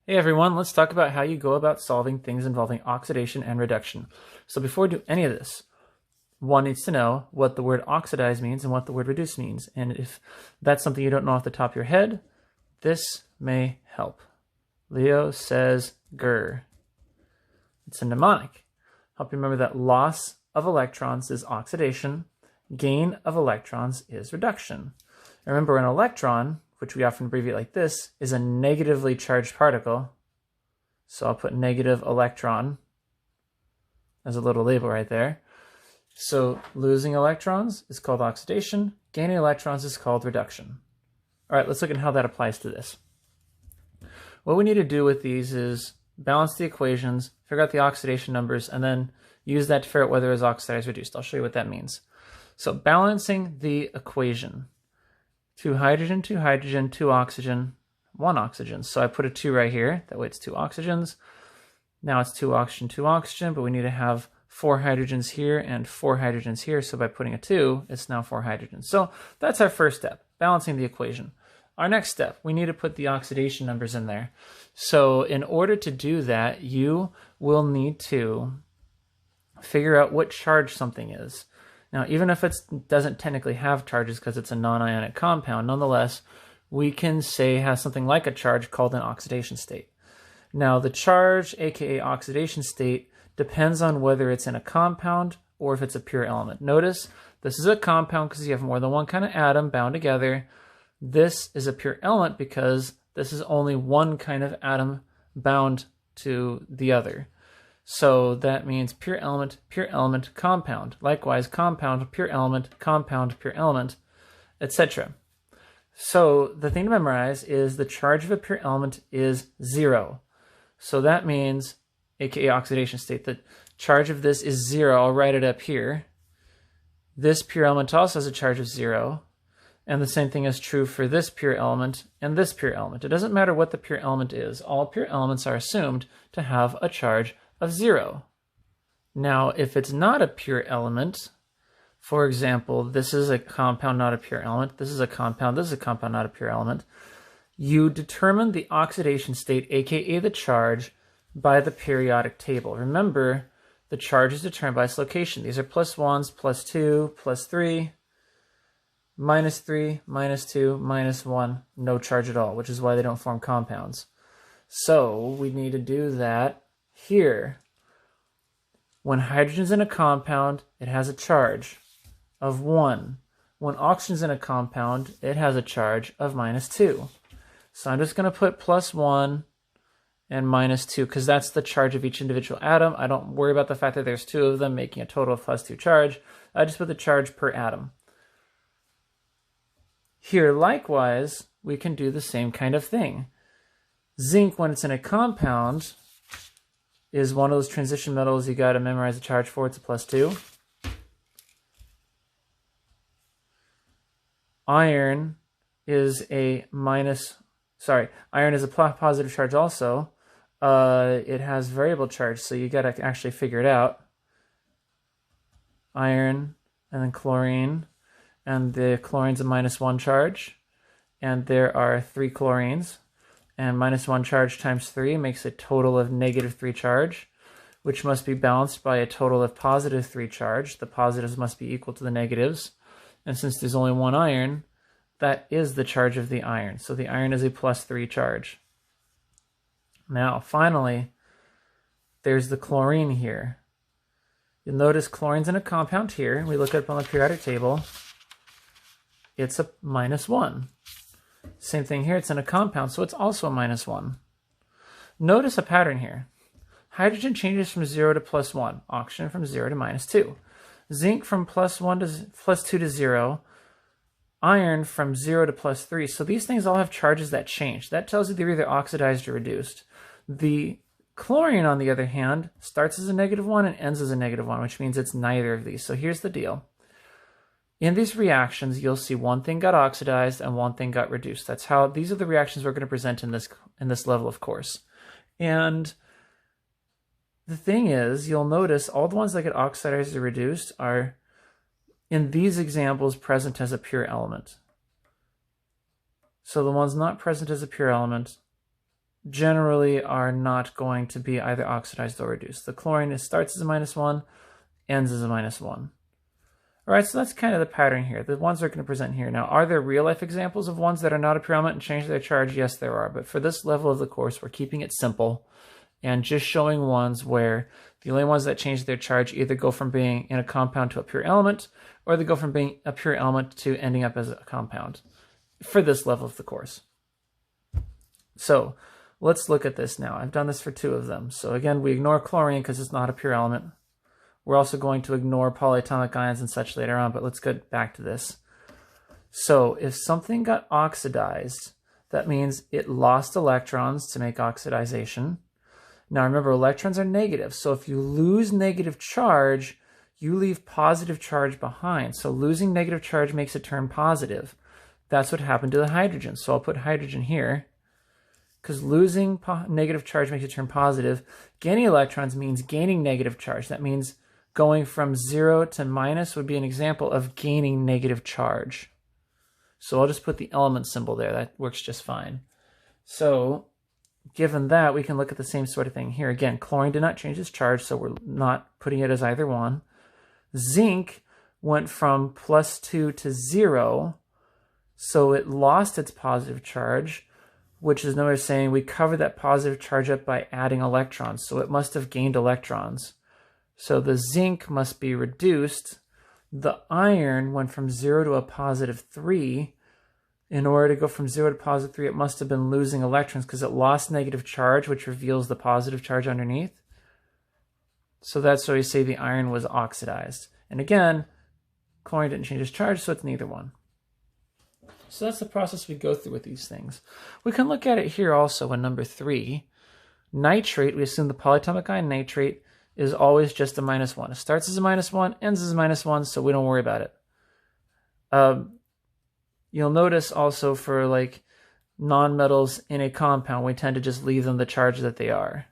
Hey everyone, let's talk about how you go about solving things involving oxidation and reduction. So before we do any of this, one needs to know what the word oxidize means and what the word reduce means. And if that's something you don't know off the top of your head, this may help. Leo says grr. It's a mnemonic. Help you remember that loss of electrons is oxidation, gain of electrons is reduction. Remember, an electron, which we often abbreviate like this, is a negatively charged particle. So I'll put negative electron as a little label right there. So losing electrons is called oxidation, gaining electrons is called reduction. All right, let's look at how that applies to this. What we need to do with these is balance the equations, figure out the oxidation numbers, and then use that to figure out whether it's oxidized or reduced. I'll show you what that means. So balancing the equation. 2 hydrogen, 2 oxygen, 1 oxygen. So I put a 2 right here. That way it's 2 oxygens. Now it's 2 oxygen, but we need to have 4 hydrogens here and 4 hydrogens here. So by putting a 2, it's now 4 hydrogens. So that's our first step, balancing the equation. Our next step, we need to put the oxidation numbers in there. So in order to do that, you will need to figure out what charge something is. Now, even if it doesn't technically have charges because it's a non-ionic compound, nonetheless, we can say it has something like a charge called an oxidation state. Now, the charge, aka oxidation state, depends on whether it's in a compound or if it's a pure element. Notice, this is a compound because you have more than one kind of atom bound together. This is a pure element because this is only one kind of atom bound to the other. So that means pure element, compound. Likewise, compound, pure element, etc. So the thing to memorize is the charge of a pure element is 0. So that means, aka oxidation state, the charge of this is 0. I'll write it up here. This pure element also has a charge of 0. And the same thing is true for this pure element and this pure element. It doesn't matter what the pure element is. All pure elements are assumed to have a charge of 0. Now, if it's not a pure element, for example, this is a compound, not a pure element. This is a compound, not a pure element. You determine the oxidation state, aka the charge, by the periodic table. Remember, the charge is determined by its location. These are +1s, +2, +3, -3, -2, -1, no charge at all, which is why they don't form compounds. So we need to do that here. When hydrogen's in a compound, it has a charge of 1. When oxygen's in a compound, it has a charge of -2. So I'm just going to put +1 and -2 because that's the charge of each individual atom. I don't worry about the fact that there's 2 of them making a total of +2 charge. I just put the charge per atom. Here, likewise, we can do the same kind of thing. Zinc, when it's in a compound, is one of those transition metals you got to memorize the charge for. It's a +2. Iron is a iron is a positive charge also. It has variable charge, so you got to actually figure it out. Iron and then chlorine, and the chlorine's a -1 charge, and there are 3 chlorines. And -1 charge times 3 makes a total of -3 charge, which must be balanced by a total of +3 charge. The positives must be equal to the negatives. And since there's only 1 iron, that is the charge of the iron. So the iron is a +3 charge. Now, finally, there's the chlorine here. You'll notice chlorine's in a compound here. We look up on the periodic table. It's a -1. Same thing here, it's in a compound, so it's also a -1. Notice a pattern here. Hydrogen changes from 0 to +1, oxygen from 0 to -2. Zinc from +2 to 0, iron from 0 to +3. So these things all have charges that change. That tells you they're either oxidized or reduced. The chlorine, on the other hand, starts as a -1 and ends as a -1, which means it's neither of these. So here's the deal. In these reactions, you'll see one thing got oxidized and one thing got reduced. These are the reactions we're going to present in this level of course. And the thing is, you'll notice all the ones that get oxidized or reduced are, in these examples, present as a pure element. So the ones not present as a pure element generally are not going to be either oxidized or reduced. The chlorine starts as a -1, ends as a -1. All right, so that's kind of the pattern here. The ones we're going to present here. Now, are there real-life examples of ones that are not a pure element and change their charge? Yes, there are. But for this level of the course, we're keeping it simple and just showing ones where the only ones that change their charge either go from being in a compound to a pure element, or they go from being a pure element to ending up as a compound for this level of the course. So let's look at this now. I've done this for 2 of them. So again, we ignore chlorine because it's not a pure element. We're also going to ignore polyatomic ions and such later on, but let's get back to this. So if something got oxidized, that means it lost electrons to make oxidization. Now remember, electrons are negative, so if you lose negative charge, you leave positive charge behind. So losing negative charge makes it turn positive. That's what happened to the hydrogen. So I'll put hydrogen here, because losing negative charge makes it turn positive. Gaining electrons means gaining negative charge. That means going from 0 to minus would be an example of gaining negative charge. So I'll just put the element symbol there. That works just fine. So given that, we can look at the same sort of thing here. Again, chlorine did not change its charge, so we're not putting it as either one. Zinc went from +2 to 0, so it lost its positive charge, which is another way of saying we covered that positive charge up by adding electrons, so it must have gained electrons. So the zinc must be reduced. The iron went from 0 to a +3. In order to go from 0 to +3, it must have been losing electrons because it lost negative charge, which reveals the positive charge underneath. So that's why we say the iron was oxidized. And again, chlorine didn't change its charge, so it's neither one. So that's the process we go through with these things. We can look at it here also in number 3. Nitrate, we assume the polyatomic ion nitrate is always just a -1. It starts as a -1, ends as a -1, so we don't worry about it. You'll notice also for like nonmetals in a compound, we tend to just leave them the charge that they are.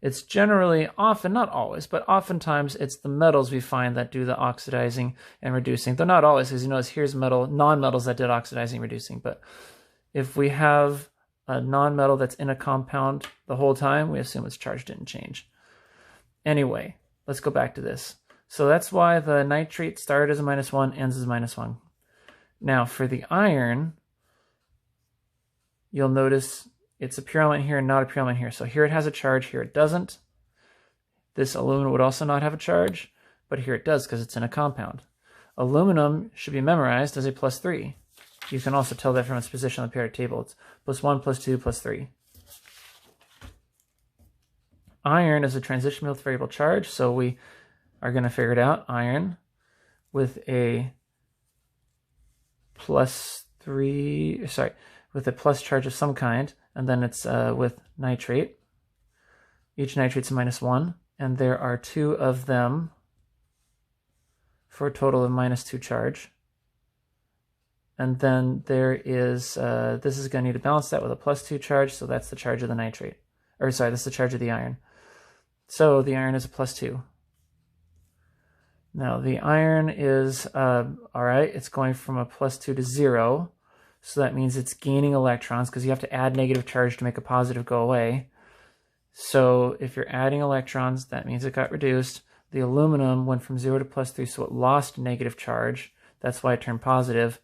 It's generally, often, not always, but oftentimes it's the metals we find that do the oxidizing and reducing. Though not always, as you notice, here's non-metals that did oxidizing and reducing. But if we have a non-metal that's in a compound the whole time, we assume its charge didn't change. Anyway, let's go back to this. So that's why the nitrate started as a -1, ends as a -1. Now for the iron, you'll notice it's a pure element here and not a pure element here. So here it has a charge, here it doesn't. This aluminum would also not have a charge, but here it does because it's in a compound. Aluminum should be memorized as a +3. You can also tell that from its position on the periodic table. It's +1, +2, +3. Iron is a transition with variable charge, so we are going to figure it out. Iron with a with a plus charge of some kind, and then it's with nitrate. Each nitrate's a -1, and there are 2 of them for a total of -2 charge. And then there is, this is going to need to balance that with a +2 charge, so that's the charge of the nitrate. Or sorry, that's the charge of the iron. So the iron is a +2. Now the iron is, all right, it's going from a +2 to 0. So that means it's gaining electrons because you have to add negative charge to make a positive go away. So if you're adding electrons, that means it got reduced. The aluminum went from 0 to +3, so it lost negative charge. That's why it turned positive.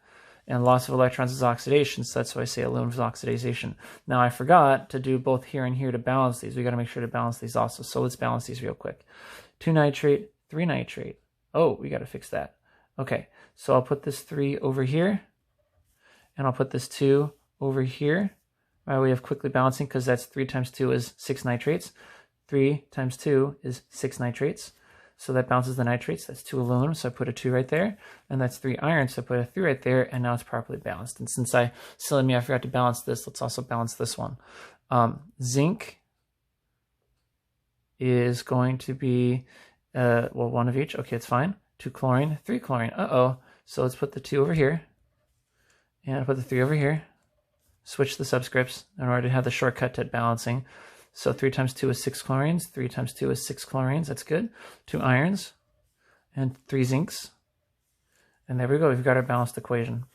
And loss of electrons is oxidation, so that's why I say aluminum is oxidation. Now I forgot to do both here and here to balance these. We got to make sure to balance these also. So let's balance these real quick. 2 nitrate, 3 nitrate. Oh, we got to fix that. Okay, so I'll put this 3 over here, and I'll put this 2 over here by way of quickly balancing, because that's 3 times 2 is 6 nitrates. 3 times 2 is 6 nitrates. So that balances the nitrates. That's 2 aluminum, so I put a 2 right there. And that's 3 iron, so I put a 3 right there, and now it's properly balanced. And since silly me, I forgot to balance this, let's also balance this one. Zinc is going to be, well, 1 of each. Okay, it's fine. 2 chlorine, 3 chlorine. Uh-oh. So let's put the 2 over here, and I'll put the 3 over here. Switch the subscripts in order to have the shortcut to balancing. So 3 times 2 is 6 chlorines, 3 times 2 is 6 chlorines, that's good. 2 irons, and 3 zincs. And there we go, we've got our balanced equation.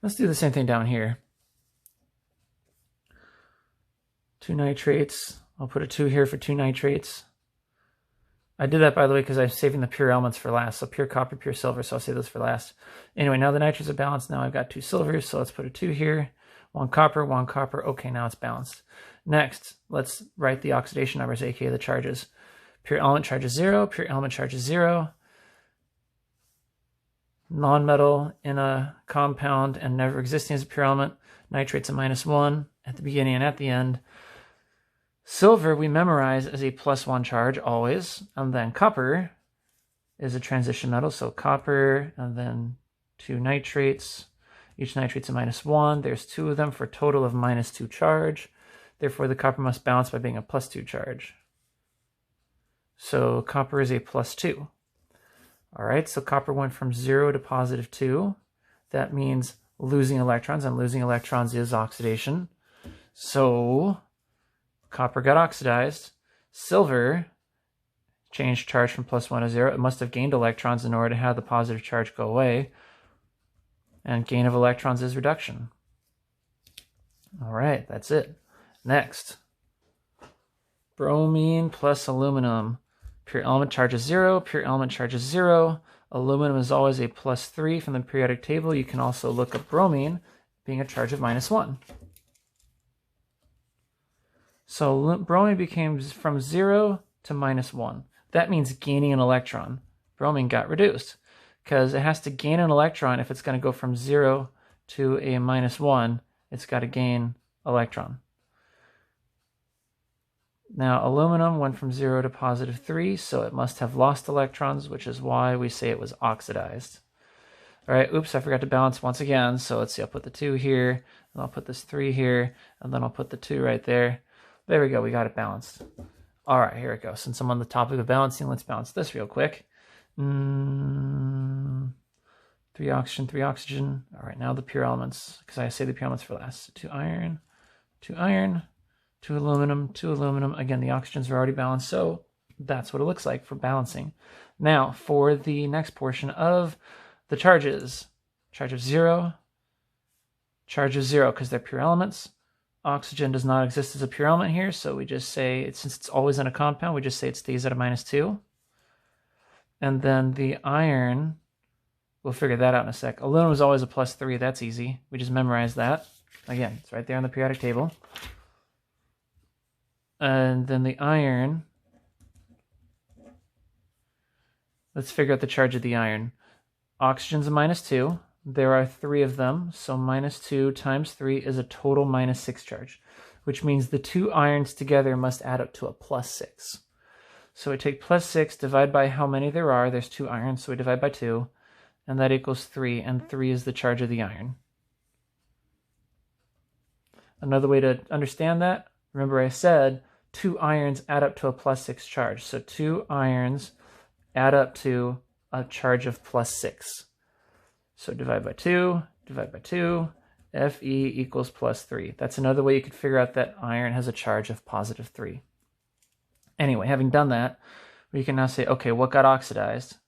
Let's do the same thing down here. 2 nitrates. I'll put a 2 here for 2 nitrates. I did that, by the way, because I'm saving the pure elements for last. So pure copper, pure silver, so I'll save those for last. Anyway, now the nitrates are balanced. Now I've got 2 silvers, so let's put a 2 here. 1 copper, 1 copper. Okay, now it's balanced. Next, let's write the oxidation numbers, aka the charges. Pure element charge is 0, pure element charge is 0. Non-metal in a compound and never existing as a pure element, nitrates a -1 at the beginning and at the end. Silver we memorize as a +1 charge always, and then copper is a transition metal, so copper and then 2 nitrates. Each nitrate's a -1. There's 2 of them for a total of -2 charge. Therefore, the copper must balance by being a +2 charge. So copper is a +2. All right, so copper went from 0 to +2. That means losing electrons, and losing electrons is oxidation. So copper got oxidized. Silver changed charge from +1 to 0. It must have gained electrons in order to have the positive charge go away. And gain of electrons is reduction. All right, that's it. Next, bromine plus aluminum. Pure element charge is 0, pure element charge is 0. Aluminum is always a +3 from the periodic table. You can also look up bromine being a charge of -1. So bromine became from 0 to -1. That means gaining an electron. Bromine got reduced because it has to gain an electron. If it's going to go from 0 to a -1, it's got to gain electron. Now, aluminum went from 0 to +3, so it must have lost electrons, which is why we say it was oxidized. All right, oops, I forgot to balance once again. So let's see, I'll put the 2 here, and I'll put this 3 here, and then I'll put the 2 right there. There we go, we got it balanced. All right, here it goes. Since I'm on the topic of balancing, let's balance this real quick. 3 oxygen, 3 oxygen. All right, now the pure elements, because I say the pure elements for last. 2 iron, 2 iron, 2 aluminum, 2 aluminum. Again, the oxygens are already balanced, so that's what it looks like for balancing. Now, for the next portion of the charges, charge of 0, because they're pure elements. Oxygen does not exist as a pure element here, so we just say, since it's always in a compound, we just say it stays at a -2. And then the iron, we'll figure that out in a sec. Aluminum is always a +3, that's easy. We just memorize that. Again, it's right there on the periodic table. And then the iron, let's figure out the charge of the iron. Oxygen's a -2. There are 3 of them, so -2 times 3 is a total -6 charge, which means the 2 irons together must add up to a +6. So we take +6, divide by how many there are. There's 2 irons, so we divide by 2, and that equals 3, and 3 is the charge of the iron. Another way to understand that, remember I said 2 irons add up to a +6 charge. So 2 irons add up to a charge of +6. So divide by 2, Fe equals +3. That's another way you could figure out that iron has a charge of +3. Anyway, having done that, we can now say, okay, what got oxidized?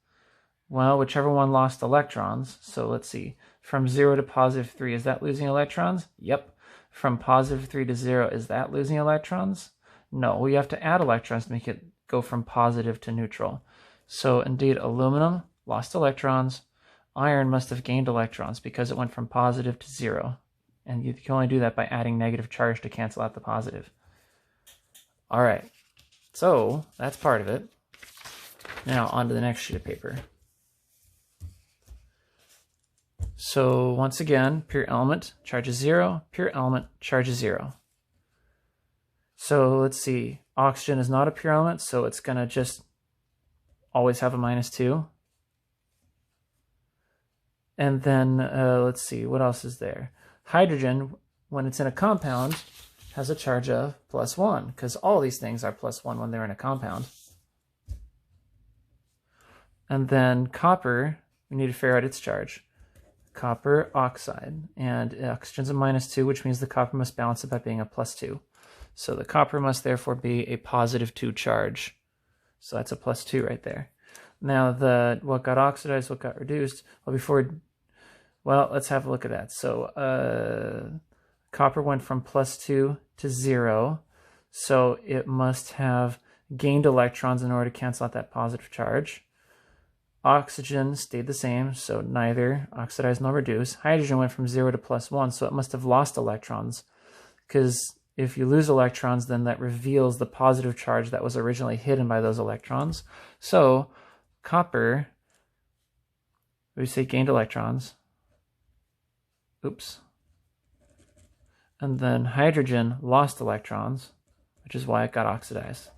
Well, whichever one lost electrons. So let's see, from 0 to +3, is that losing electrons? Yep. From +3 to 0, is that losing electrons? No, we have to add electrons to make it go from positive to neutral. So indeed, aluminum lost electrons. Iron must have gained electrons because it went from positive to 0. And you can only do that by adding negative charge to cancel out the positive. All right, so that's part of it. Now on to the next sheet of paper. So once again, pure element, charge is 0, pure element, charge is 0. So let's see, oxygen is not a pure element, so it's going to just always have a -2. And then let's see, what else is there? Hydrogen, when it's in a compound, has a charge of +1, because all these things are +1 when they're in a compound. And then copper, we need to figure out its charge. Copper oxide, and oxygen's a -2, which means the copper must balance it by being a +2. So the copper must therefore be a +2 charge. So that's a +2 right there. Now what got oxidized, what got reduced? Well, let's have a look at that. So copper went from +2 to 0. so it must have gained electrons in order to cancel out that positive charge. Oxygen stayed the same, so neither oxidize nor reduce. Hydrogen went from 0 to +1, so it must have lost electrons, because if you lose electrons, then that reveals the positive charge that was originally hidden by those electrons. So copper, we say gained electrons. Oops. And then hydrogen lost electrons, which is why it got oxidized.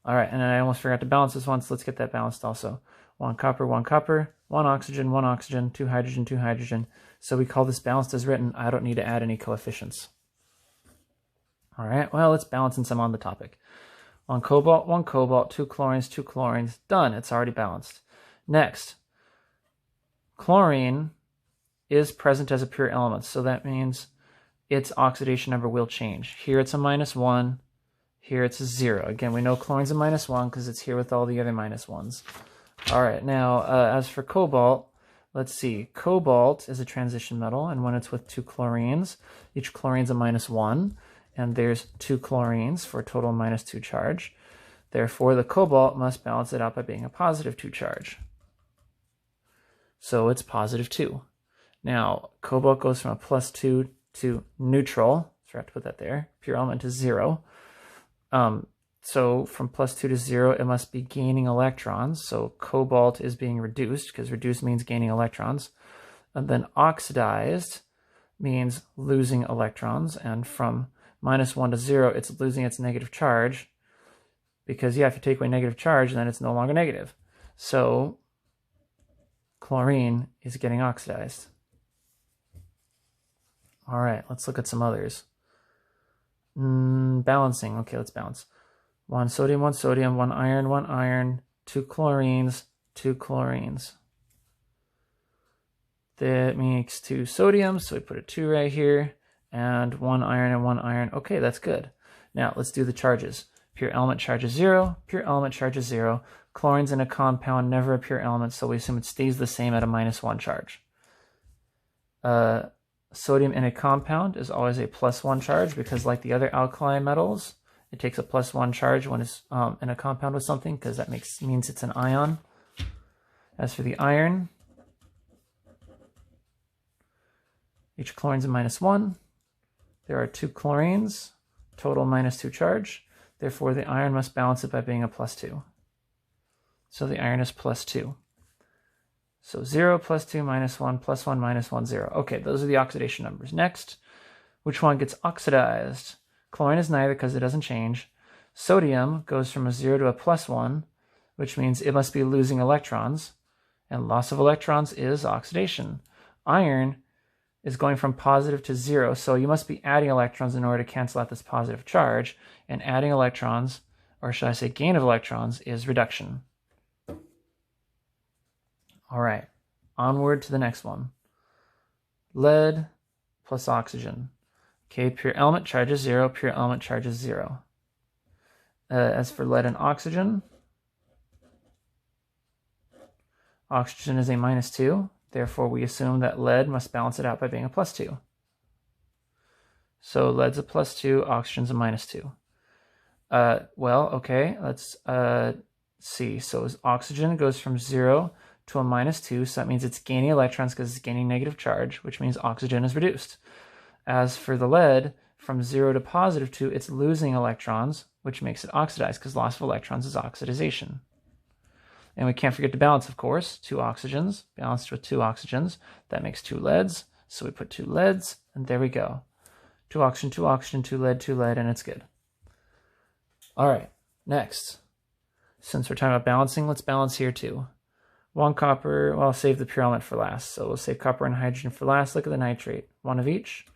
All right, and I almost forgot to balance this one, so let's get that balanced also. 1 copper, 1 copper, 1 oxygen, 2 hydrogen, 2 hydrogen. So we call this balanced as written. I don't need to add any coefficients. All right, well, let's balance in some on the topic. 1 cobalt, 2 chlorines, 2 chlorines. Done, it's already balanced. Next, chlorine is present as a pure element, so that means its oxidation number will change. Here it's a -1, here it's a 0. Again, we know chlorine's a -1 because it's here with all the other -1s. All right, now as for cobalt, let's see. Cobalt is a transition metal, and when it's with 2 chlorines, each chlorine's a -1, and there's 2 chlorines for a total -2 charge. Therefore, the cobalt must balance it out by being a +2 charge. So it's +2. Now, cobalt goes from a +2 to neutral. Forgot to put that there. Pure element to 0. So from +2 to 0, it must be gaining electrons. So cobalt is being reduced, because reduced means gaining electrons. And then oxidized means losing electrons. And from -1 to 0, it's losing its negative charge, because if you take away negative charge, then it's no longer negative. So chlorine is getting oxidized. All right, let's look at some others. Balancing. Okay, let's balance. 1 sodium, 1 iron, 2 chlorines, 2 chlorines. That makes 2 sodiums, so we put a 2 right here, and 1 iron and 1 iron. Okay, that's good. Now, let's do the charges. Pure element charge is 0, pure element charge is 0. Chlorine's in a compound, never a pure element, so we assume it stays the same at a -1 charge. Sodium in a compound is always a +1 charge, because like the other alkali metals, it takes a +1 charge when it's in a compound with something, because that means it's an ion. As for the iron, each chlorine's a -1. There are 2 chlorines, total -2 charge. Therefore, the iron must balance it by being a +2. So the iron is +2. So 0, +2, -1, +1, -1, 0. Okay, those are the oxidation numbers. Next, which one gets oxidized? Chlorine is neither, because it doesn't change. Sodium goes from a 0 to a +1, which means it must be losing electrons, and loss of electrons is oxidation. Iron is going from positive to 0, so you must be adding electrons in order to cancel out this positive charge, and adding electrons, or should I say gain of electrons, is reduction. All right, onward to the next one. Lead plus oxygen. Okay, pure element charge is 0, pure element charge is 0. As for lead and oxygen, oxygen is a -2. Therefore, we assume that lead must balance it out by being a +2. So lead's a +2, oxygen's a -2. Well, okay, let's see. So oxygen goes from 0 to a -2, so that means it's gaining electrons because it's gaining negative charge, which means oxygen is reduced. As for the lead, from 0 to +2, it's losing electrons, which makes it oxidized, because loss of electrons is oxidization. And we can't forget to balance, of course. 2 oxygens balanced with 2 oxygens. That makes 2 leads, so we put 2 leads, and there we go. 2 oxygen, 2 oxygen, 2 lead, and it's good. All right, next. Since we're talking about balancing, let's balance here too. 1 copper, well, I'll save the pure element for last. So we'll save copper and hydrogen for last. Look at the nitrate, 1 of each.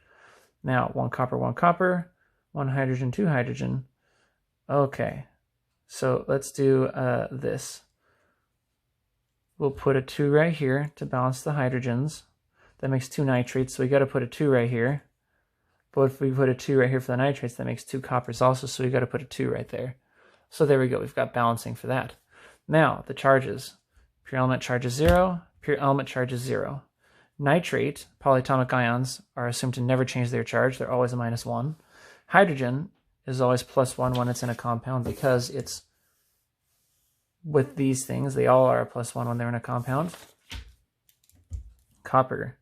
Now, 1 copper, 1 hydrogen, 2 hydrogen. Okay, so let's do this. We'll put a 2 right here to balance the hydrogens. That makes 2 nitrates, so we got to put a 2 right here. But if we put a 2 right here for the nitrates, that makes 2 coppers also, so we got to put a 2 right there. So there we go, we've got balancing for that. Now, the charges. Pure element charge is 0, pure element charge is 0. Nitrate, polyatomic ions, are assumed to never change their charge. They're always a -1. Hydrogen is always +1 when it's in a compound because it's with these things, they all are a +1 when they're in a compound. Copper.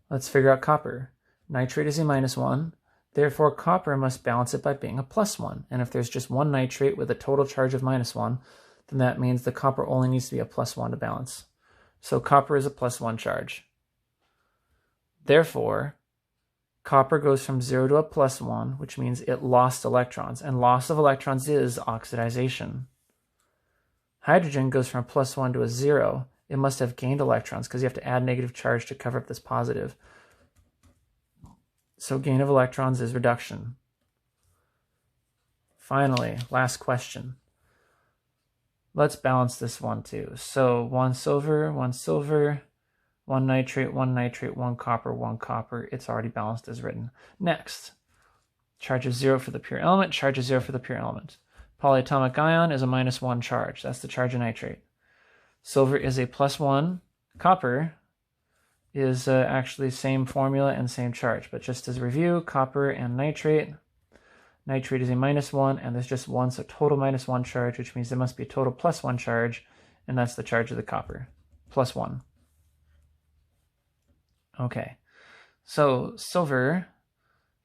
Let's figure out copper. Nitrate is a -1. Therefore, copper must balance it by being a +1. And if there's just one nitrate with a total charge of -1, then that means the copper only needs to be a +1 to balance. So copper is a +1 charge. Therefore, copper goes from 0 to a +1, which means it lost electrons. And loss of electrons is oxidation. Hydrogen goes from a +1 to a 0. It must have gained electrons because you have to add negative charge to cover up this positive. So gain of electrons is reduction. Finally, last question. Let's balance this one too. So 1 silver, 1 silver, 1 nitrate, 1 nitrate, 1 copper, 1 copper. It's already balanced as written. Next, charge of 0 for the pure element, charge of 0 for the pure element. Polyatomic ion is a -1 charge. That's the charge of nitrate. Silver is a +1. Copper is actually same formula and same charge. But just as a review, copper and nitrate. Nitrate is a -1, and there's just one, so total -1 charge, which means there must be a total +1 charge, and that's the charge of the copper, +1. Okay, so silver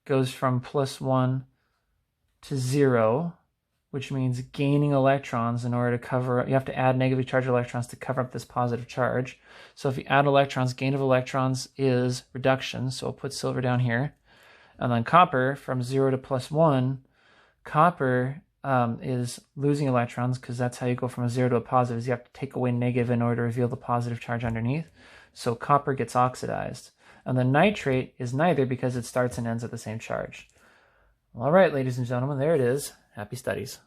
goes from +1 to 0, which means gaining electrons in order to cover, you have to add negatively charged electrons to cover up this positive charge. So if you add electrons, gain of electrons is reduction, so we'll put silver down here. And then copper, from 0 to +1, copper is losing electrons because that's how you go from a 0 to a positive, is you have to take away negative in order to reveal the positive charge underneath. So copper gets oxidized. And then nitrate is neither because it starts and ends at the same charge. All right, ladies and gentlemen, there it is. Happy studies.